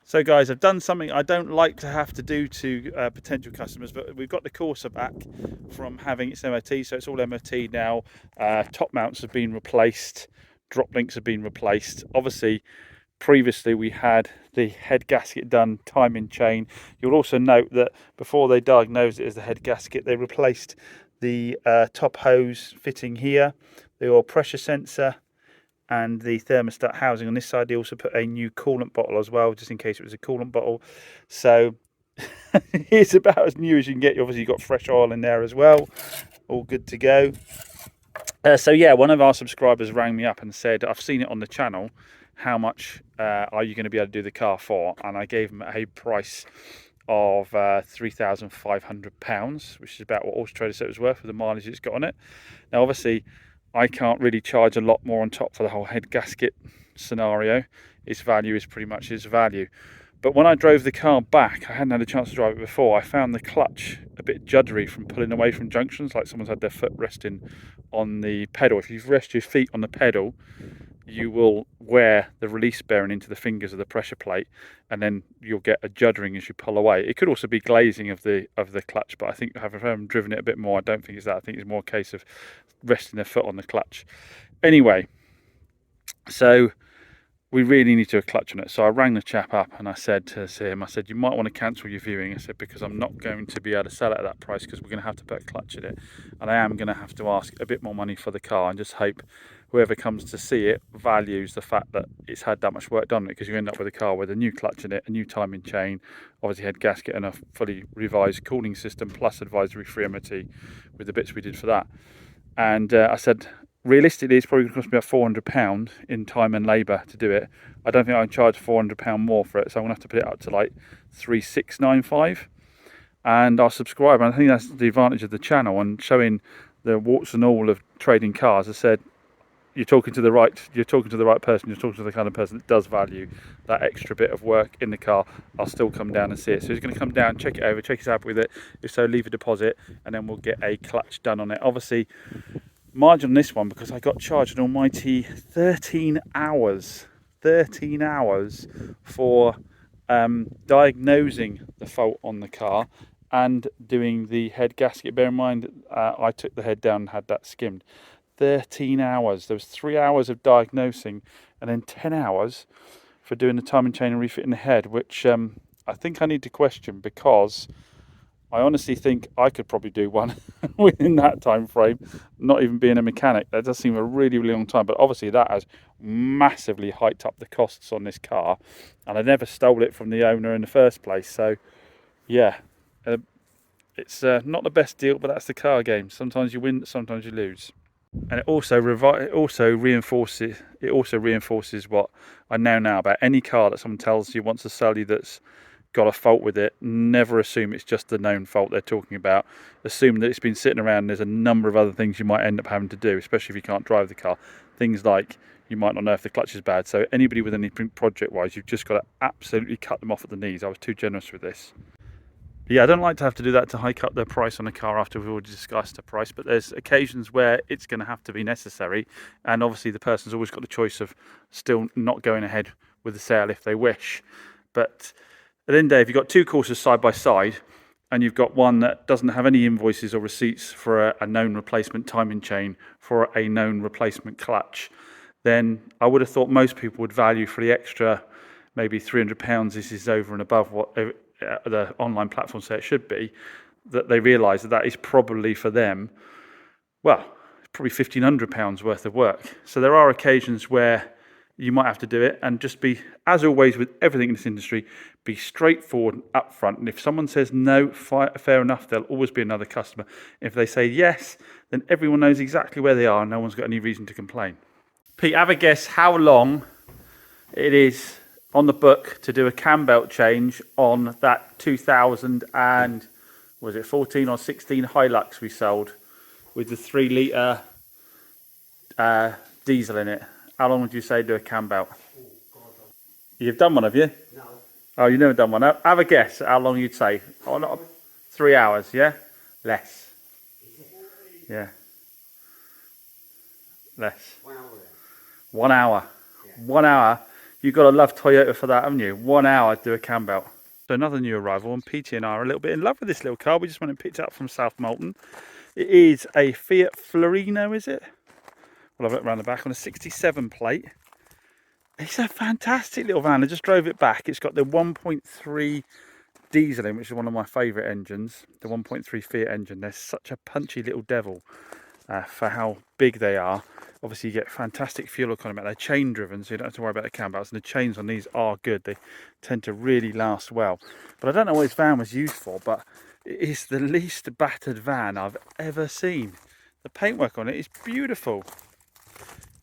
So guys, I've done something I don't like to have to do to potential customers, but we've got the Corsa back from having its MOT, so it's all MOT now. Top mounts have been replaced, drop links have been replaced. Obviously, previously we had the head gasket done, timing chain. You'll also note that before they diagnosed it as the head gasket, they replaced the top hose fitting here, the oil pressure sensor, and the thermostat housing on this side. They also put a new coolant bottle as well, just in case it was a coolant bottle. So it's about as new as you can get. Obviously, you've got fresh oil in there as well, all good to go. So yeah, one of our subscribers rang me up and said, I've seen it on the channel, how much are you going to be able to do the car for? And I gave him a price of £3,500, which is about what Auto Trader said it was worth for the mileage it's got on it. Now obviously I can't really charge a lot more on top for the whole head gasket scenario. Its value is pretty much its value. But when I drove the car back, I hadn't had a chance to drive it before, I found the clutch a bit juddery from pulling away from junctions, like someone's had their foot resting on the pedal. If you rest your feet on the pedal, you will wear the release bearing into the fingers of the pressure plate, and then you'll get a juddering as you pull away. It could also be glazing of the clutch, but I think having driven it a bit more, I don't think it's that. I think it's more a case of resting their foot on the clutch. Anyway, so we really need to have a clutch on it. So I rang the chap up and I said to him, I said, you might want to cancel your viewing. I said, because I'm not going to be able to sell it at that price, because we're going to have to put a clutch in it, and I am going to have to ask a bit more money for the car, and just hope whoever comes to see it values the fact that it's had that much work done on it, because you end up with a car with a new clutch in it, a new timing chain, obviously head gasket, and a fully revised cooling system plus advisory free MOT with the bits we did for that. And I said, realistically, it's probably going to cost me about £400 in time and labour to do it. I don't think I can charge £400 more for it, so I'm going to have to put it up to like 3,695. And our subscriber, and I think that's the advantage of the channel and showing the warts and all of trading cars, I said, you're talking to the right person, you're talking to the kind of person that does value that extra bit of work in the car. I'll still come down and see it. So he's going to come down, check it over, check he's happy with it. If so, leave a deposit, and then we'll get a clutch done on it. Obviously, margin on this one, because I got charged an almighty 13 hours for diagnosing the fault on the car and doing the head gasket. Bear in mind, I took the head down and had that skimmed. 13 hours. There was 3 hours of diagnosing, and then 10 hours for doing the timing chain and refitting the head, which I think I need to question, because I honestly think I could probably do one within that time frame, not even being a mechanic. That does seem a really, really long time, but obviously that has massively hiked up the costs on this car, and I never stole it from the owner in the first place. So yeah, it's not the best deal, but that's the car game. Sometimes you win, sometimes you lose. And it also reinforces what I know now about any car that someone tells you wants to sell you that's got a fault with it. Never assume it's just the known fault they're talking about. Assume that it's been sitting around and there's a number of other things you might end up having to do, especially if you can't drive the car. Things like you might not know if the clutch is bad. So anybody with any project wise, you've just got to absolutely cut them off at the knees. I was too generous with this. Yeah, I don't like to have to do that to hike up the price on a car after we've already discussed the price, but there's occasions where it's going to have to be necessary, and obviously the person's always got the choice of still not going ahead with the sale if they wish. But at the end of the day, if you've got two Corsas side by side, and you've got one that doesn't have any invoices or receipts for a known replacement timing chain, for a known replacement clutch, then I would have thought most people would value for the extra maybe £300. This is over and above what the online platform say it should be, that they realise that is probably for them, well, probably £1,500 worth of work. So there are occasions where you might have to do it, and just be, as always with everything in this industry, be straightforward and upfront. And if someone says no, fair enough, there'll always be another customer. If they say yes, then everyone knows exactly where they are and no one's got any reason to complain. Pete, have a guess how long it is on the book to do a cam belt change on that 2000 and was it 14 or 16 Hilux we sold with the 3 litre diesel in it. How long would you say to do a cam belt? You've done one, have you? No. Oh, you've never done one. Have a guess how long you'd say. Oh, not 3 hours, yeah? Less. Yeah. Less. 1 hour then. 1 hour. Yeah. 1 hour. You've got to love Toyota for that, haven't you? 1 hour to do a cam belt. So another new arrival, and PT and I are a little bit in love with this little car. We just went and picked it up from South Molton. It is a Fiat Florino, is it? Well, I've looked around the back on a 67 plate. It's a fantastic little van. I just drove it back. It's got the 1.3 diesel in, which is one of my favourite engines. The 1.3 Fiat engine. They're such a punchy little devil for how big they are. Obviously, you get fantastic fuel economy. They're chain driven, so you don't have to worry about the cam belts. And the chains on these are good. They tend to really last well. But I don't know what this van was used for, but it is the least battered van I've ever seen. The paintwork on it is beautiful.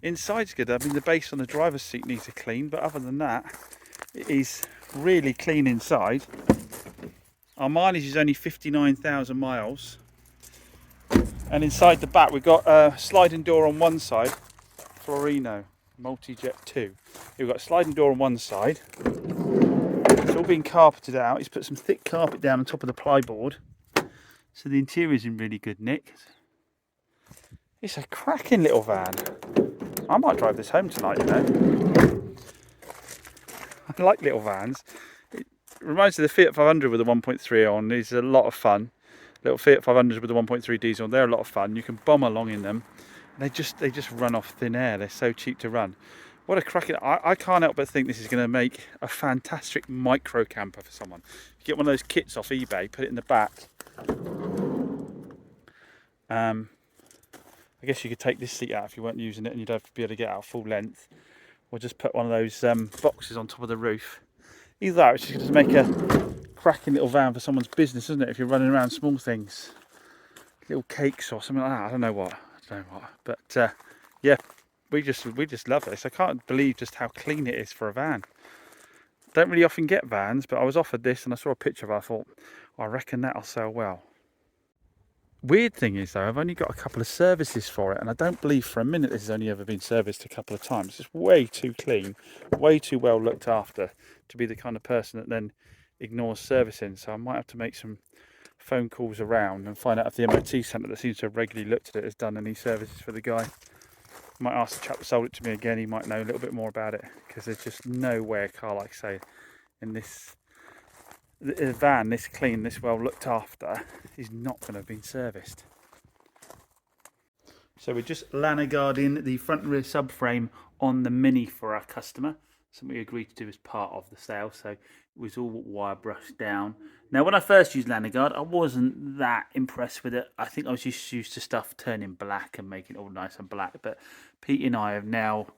Inside's good. I mean, the base on the driver's seat needs a clean, but other than that, it is really clean inside. Our mileage is only 59,000 miles. And inside the back, we've got a sliding door on one side, Florino Multi-Jet 2. We've got a sliding door on one side. It's all been carpeted out. He's put some thick carpet down on top of the plyboard. So the interior's in really good nick. It's a cracking little van. I might drive this home tonight, you know. I like little vans. It reminds me of the Fiat 500 with the 1.3 on. It's a lot of fun. Little Fiat 500s with the 1.3 diesel, they're a lot of fun. You can bomb along in them. They just run off thin air. They're so cheap to run. What a cracking... I can't help but think this is going to make a fantastic micro camper for someone. You get one of those kits off eBay, put it in the back. I guess you could take this seat out if you weren't using it and you'd have to be able to get out full length. Or just put one of those boxes on top of the roof. Either that, which is going to make a cracking little van for someone's business, isn't it? If you're running around small things. Little cakes or something like that. I don't know what. But yeah, we just love this. I can't believe just how clean it is for a van. Don't really often get vans, but I was offered this and I saw a picture of it. I thought, I reckon that'll sell well. Weird thing is though, I've only got a couple of services for it, and I don't believe for a minute this has only ever been serviced a couple of times. It's way too clean, way too well looked after to be the kind of person that then ignores servicing. So I might have to make some phone calls around and find out if the MOT centre that seems to have regularly looked at it has done any services for the guy. I might ask the chap that sold it to me again. He might know a little bit more about it, because there's just no way a car like, say, in this a van this clean, this well looked after, is not going to have been serviced. So we're just lanagarding the front and rear subframe on the Mini for our customer. Something we agreed to do as part of the sale, so it was all wire brushed down. Now, when I first used Lanagard, I wasn't that impressed with it. I think I was just used to stuff turning black and making it all nice and black. But Pete and I have now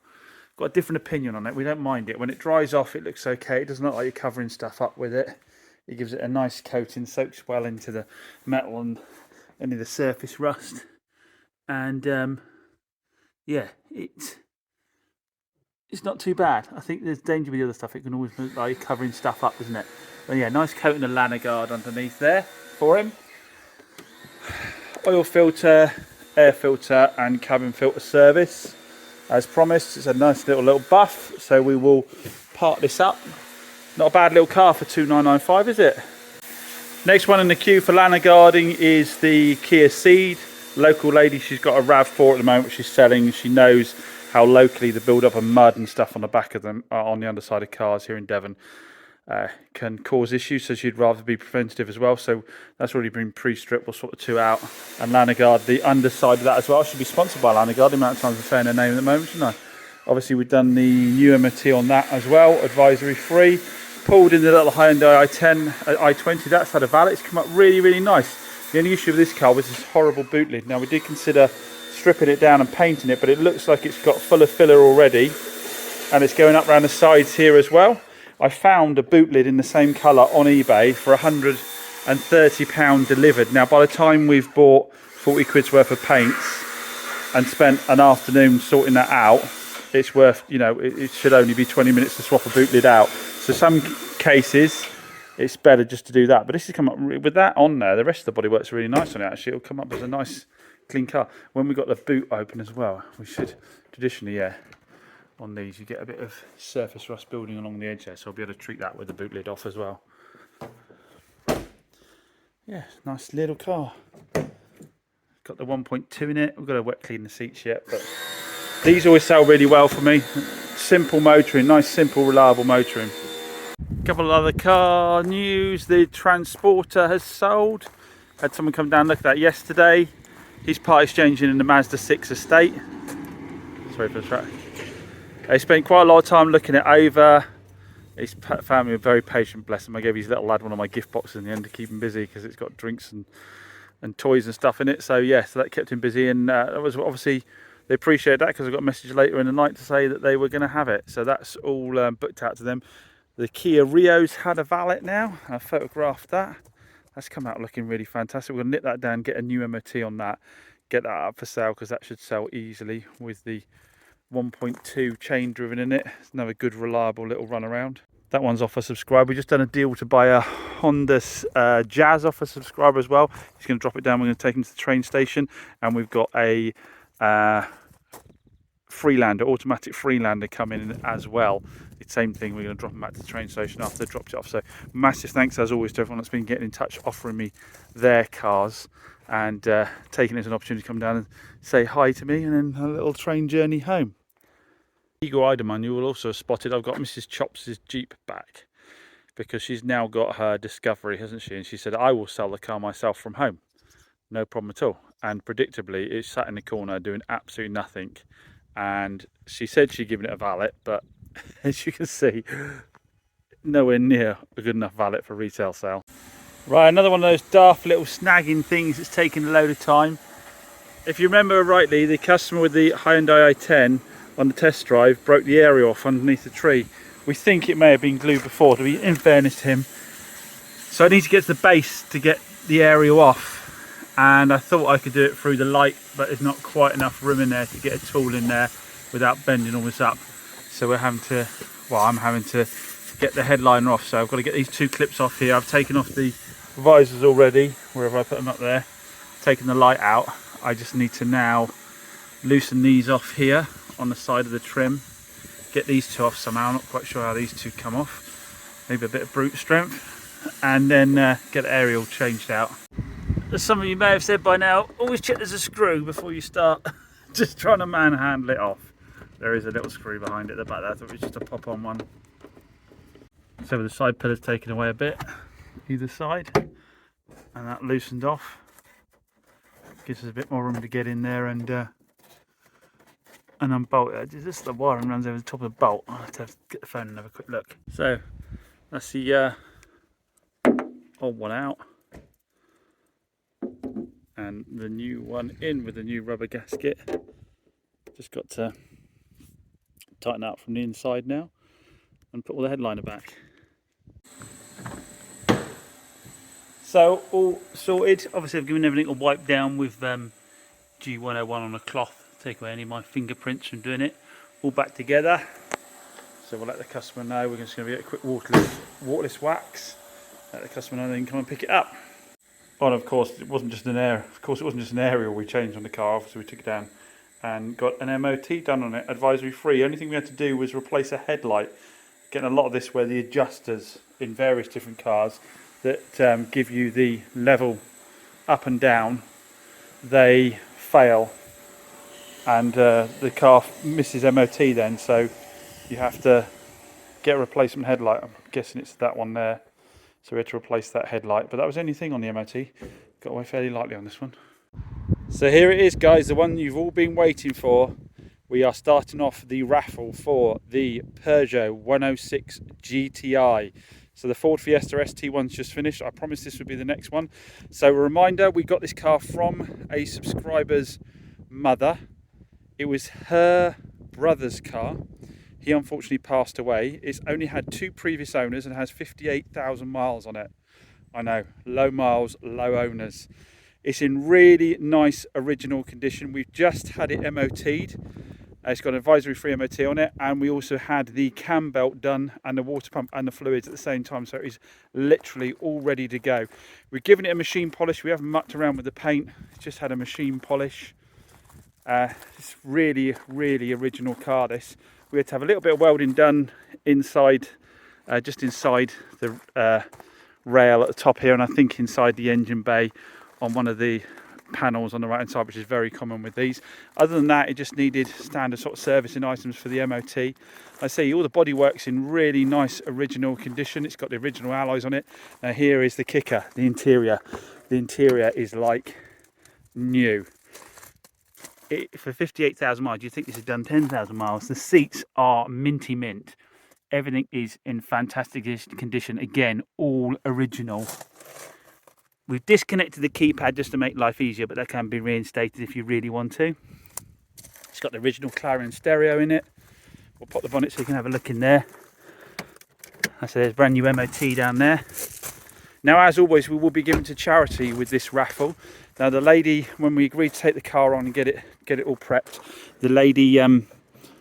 got a different opinion on it. We don't mind it. When it dries off, it looks okay. It doesn't look like you're covering stuff up with it. It gives it a nice coating, soaks well into the metal and any of the surface rust. And yeah, it's not too bad. I think there's danger with the other stuff. It can always look like you're covering stuff up, isn't it? But yeah, nice coating of Lanagard underneath there for him. Oil filter, air filter and cabin filter service. As promised, it's a nice little buff, so we will part this up. Not a bad little car for 2,995, is it? Next one in the queue for Lanagarding is the Kia Ceed. Local lady, she's got a RAV4 at the moment, which she's selling. She knows how locally the build up of mud and stuff on the back of them, on the underside of cars here in Devon, can cause issues, so she'd rather be preventative as well. So that's already been pre-stripped. We'll sort the two out. And Lanagard, the underside of that as well, should be sponsored by Lanagard. The amount of times I'm saying her name at the moment, shouldn't I? Obviously, we've done the new MOT on that as well, advisory free. Pulled in the little Hyundai i20, that's had a valet. It's come up really, really nice. The only issue with this car was this horrible boot lid. Now, we did consider stripping it down and painting it, but it looks like it's got full of filler already, and it's going up around the sides here as well. I found a boot lid in the same colour on eBay for £130 delivered. Now, by the time we've bought 40 quid's worth of paints and spent an afternoon sorting that out, it's worth, you know, it should only be 20 minutes to swap a boot lid out. So some cases it's better just to do that, but this has come up with that on there. The rest of the body works really nice on it, actually. It'll come up as a nice clean car. When we got the boot open as well, we should traditionally, yeah, on these you get a bit of surface rust building along the edge there, so I'll be able to treat that with the boot lid off as well. Yeah, nice little car. Got the 1.2 in it. We've got to wet clean the seats yet, but These always sell really well for me. Simple motoring, nice simple reliable motoring. A couple of other car news. The Transporter has sold. Had someone come down and look at that yesterday. He's part exchanging in the Mazda 6 estate. Sorry for the track. They spent quite a lot of time looking it over. His family were very patient, bless him. I gave his little lad one of my gift boxes in the end to keep him busy because it's got drinks and toys and stuff in it. So yeah, so that kept him busy, and that was obviously, they appreciate that because I got a message later in the night to say that they were going to have it. So that's all booked out to them. The Kia Rio's had a valet now. I photographed that. That's come out looking really fantastic. We're going to nip that down, get a new MOT on that, get that up for sale because that should sell easily with the 1.2 chain driven in it. It's another good reliable little run around. That one's off a subscriber. We just done a deal to buy a Honda Jazz off a subscriber as well. He's going to drop it down. We're going to take him to the train station, and we've got a Freelander, automatic Freelander coming in as well. It's the same thing. We're going to drop him back to the train station after they dropped it off. So massive thanks as always to everyone that's been getting in touch, offering me their cars, and taking it as an opportunity to come down and say hi to me, and then a little train journey home. Eagle-eyed man, you will also have spotted I've got Mrs. Chops' Jeep back because she's now got her Discovery, hasn't she? And she said, I will sell the car myself from home. No problem at all. And predictably, it's sat in the corner doing absolutely nothing. And she said she'd given it a valet, but as you can see, nowhere near a good enough valet for retail sale. Right, another one of those daft little snagging things that's taken a load of time. If you remember rightly, the customer with the Hyundai i10 on the test drive broke the aerial off underneath the tree. We think it may have been glued before, to be in fairness to him. So I need to get to the base to get the aerial off, and I thought I could do it through the light, but there's not quite enough room in there to get a tool in there without bending all this up. So we're having to, well, I'm having to get the headliner off. So I've got to get these two clips off here. I've taken off the visors already, wherever I put them up there, taken the light out. I just need to now loosen these off here on the side of the trim, get these two off somehow. I'm not quite sure how these two come off, maybe a bit of brute strength, and then get the aerial changed out. As some of you may have said by now, always check there's a screw before you start just trying to manhandle it off. There is a little screw behind it at the back there. I thought it was just a pop on one. So with the side pillars taken away a bit either side, and that loosened off, gives us a bit more room to get in there and unbolt it. Just the wiring runs over the top of the bolt. I'll have to get the phone and have a quick look. So that's the old one out, and the new one in with the new rubber gasket. Just got to tighten out from the inside now and put all the headliner back. So all sorted. Obviously I've given everything a wipe down with G101 on a cloth, take away any of my fingerprints from doing it. All back together. So we'll let the customer know. We're just going to get a quick waterless wax. Let the customer know they can come and pick it up. And of course it wasn't just an aerial we changed on the car. Obviously we took it down and got an MOT done on it, advisory free. Only thing we had to do was replace a headlight. Getting a lot of this where the adjusters in various different cars that give you the level up and down, they fail, and the car misses MOT then, so you have to get a replacement headlight. I'm guessing it's that one there, so we had to replace that headlight, but that was the only thing on the MOT. Got away fairly lightly on this one. So here it is, guys, the one you've all been waiting for. We are starting off the raffle for the Peugeot 106 GTI. So the Ford Fiesta ST1's just finished. I promised this would be the next one. So a reminder, we got this car from a subscriber's mother. It was her brother's car. He unfortunately passed away. It's only had 2 previous owners and has 58,000 miles on it. I know, low miles, low owners. It's in really nice original condition. We've just had it MOT'd. It's got an advisory free MOT on it, and we also had the cam belt done and the water pump and the fluids at the same time, so it's literally all ready to go. We've given it a machine polish. We haven't mucked around with the paint. It's just had a machine polish. It's really original car, this. We had to have a little bit of welding done inside, just inside the rail at the top here, and I think inside the engine bay on one of the panels on the right hand side, which is very common with these. Other than that, it just needed standard sort of servicing items for the MOT. I see all the bodywork's in really nice original condition. It's got the original alloys on it. Now here is the kicker, the interior. The interior is like new. For 58,000 miles, do you think this has done 10,000 miles? The seats are minty mint. Everything is in fantastic condition. Again, all original. We've disconnected the keypad just to make life easier, but that can be reinstated if you really want to. It's got the original Clarion stereo in it. We'll pop the bonnet so you can have a look in there. So there's brand new MOT down there. Now, as always, we will be giving to charity with this raffle. Now, the lady, when we agreed to take the car on and get it all prepped, the lady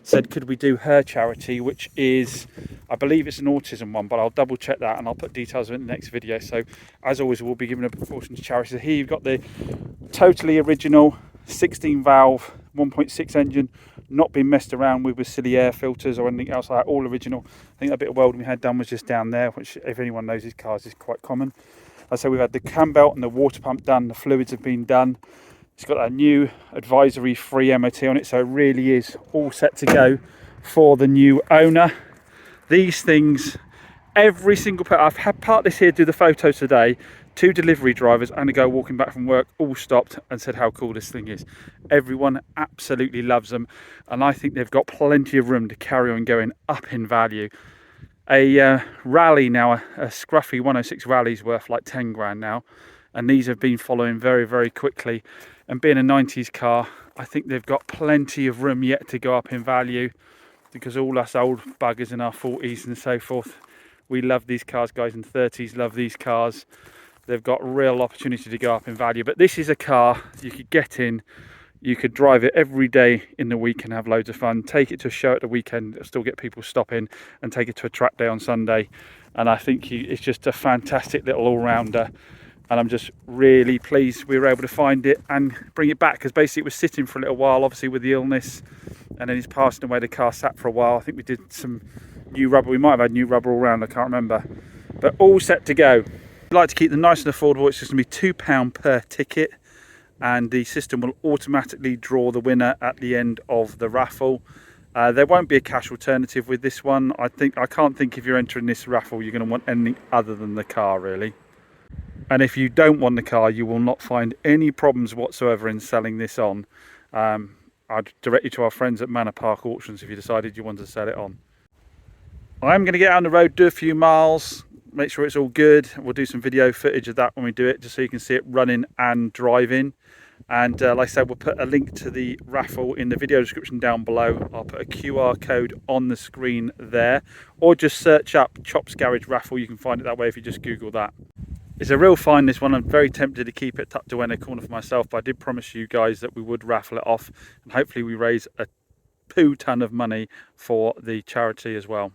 said, could we do her charity, which is, I believe it's an autism one, but I'll double check that and I'll put details of it in the next video. So, as always, we'll be giving a proportion to charity. So here you've got the totally original 16 valve 1.6 engine, not been messed around with silly air filters or anything else like that, all original. I think that bit of welding we had done was just down there, which if anyone knows these cars is quite common. I say we've had the cam belt and the water pump done, the fluids have been done. It's got a new advisory free MOT on it, so it really is all set to go for the new owner. These things, every single part, I've had part of this here do the photos today. 2 delivery drivers and a guy walking back from work all stopped and said how cool this thing is. Everyone absolutely loves them, and I think they've got plenty of room to carry on going up in value. A rally now, a scruffy 106 rally's worth like 10 grand now, and these have been following very, very quickly. And being a 90s car, I think they've got plenty of room yet to go up in value, because all us old buggers in our 40s and so forth, we love these cars. Guys in 30s love these cars. They've got real opportunity to go up in value. But this is a car you could get in, you could drive it every day in the week and have loads of fun. Take it to a show at the weekend, still get people stopping, and take it to a track day on Sunday. And I think it's just a fantastic little all-rounder. And I'm just really pleased we were able to find it and bring it back, because basically it was sitting for a little while, obviously with the illness, and then he's passing away. The car sat for a while. I think we did some new rubber. We might have had new rubber all round, I can't remember. But all set to go. I'd like to keep them nice and affordable. It's just going to be £2 per ticket, and the system will automatically draw the winner at the end of the raffle. There won't be a cash alternative with this one. I can't think if you're entering this raffle you're going to want anything other than the car, really. And if you don't want the car, you will not find any problems whatsoever in selling this on. I'd direct you to our friends at Manor Park Auctions if you decided you wanted to sell it on. I'm going to get out on the road, do a few miles, make sure it's all good. We'll do some video footage of that when we do it, just so you can see it running and driving. And like I said, we'll put a link to the raffle in the video description down below. I'll put a QR code on the screen there, or just search up Chops Garage Raffle. You can find it that way if you just Google that. It's a real find, this one. I'm very tempted to keep it tucked away in a corner for myself, but I did promise you guys that we would raffle it off, and hopefully we raise a poo ton of money for the charity as well.